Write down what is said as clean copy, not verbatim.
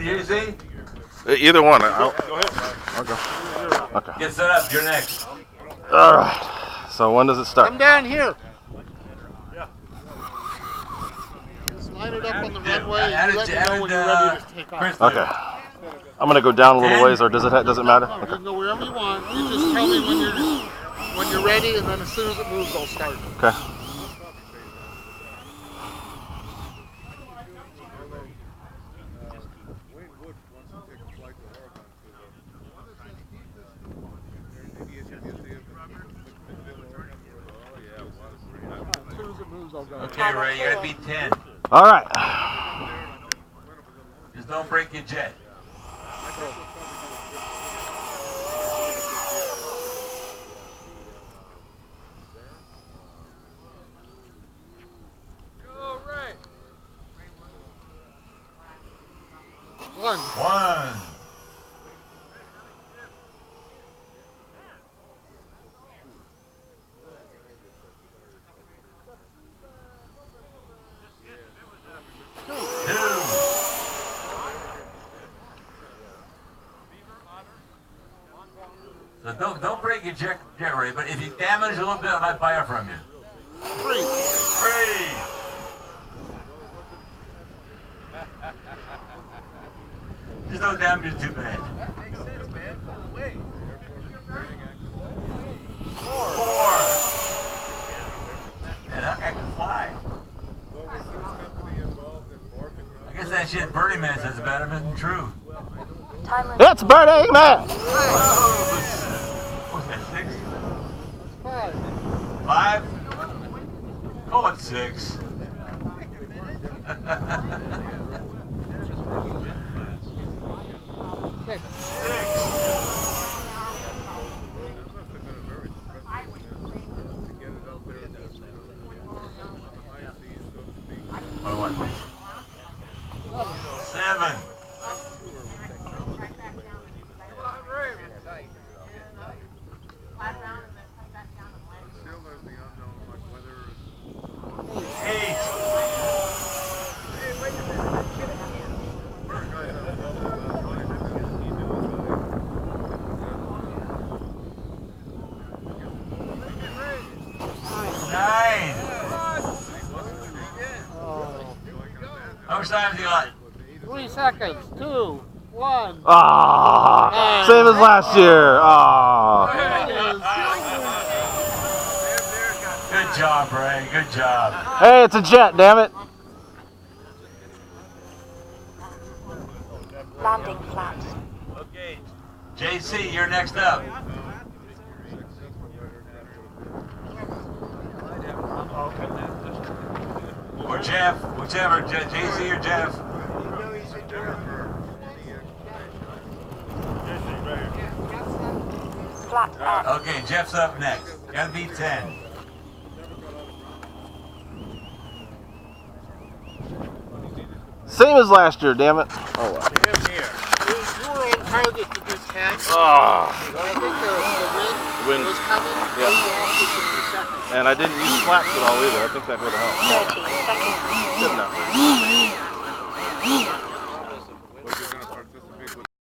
JC? Either one. Go ahead. I'll go. Okay. Get set up. You're next. All right. So when does it start? Come down here. Just line it up on the runway and let me know when you're ready to take off. Okay. I'm gonna go down a little ways, or does it matter? You can go wherever you want. You just tell me when you're ready, and then as soon as it moves, I'll start. Okay. Okay, Ray, you gotta beat 10. All right. Just don't break your jet. Go, Ray. 1. So don't break your jet, Ray, but if you damage a little bit, I might buy it from you. 3. Just no damage is too bad. 4. Yeah, that guy can fly. I guess that shit Birdie Man says about him isn't true. It's Burning Man! What's that, 6? 5. 5? Call it 6. Okay. 6. What? 7. 8. 9. How much time have you got? 3 seconds. 2, 1. Ah, same as last year. Ah. Good job, Ray. Good job. Hey, it's a jet, damn it. Landing flat. Okay. JC, you're next up. Or Jeff, whichever, JC or Jeff. Flat up. Okay, Jeff's up next. Gotta beat 10. Same as last year, damn it. Oh well. You were on target to do 10. Ah. I think the wind was coming. Yeah. You were off to 2 seconds. And I didn't use flaps at all either. I think that would have helped. 30 seconds. Good enough.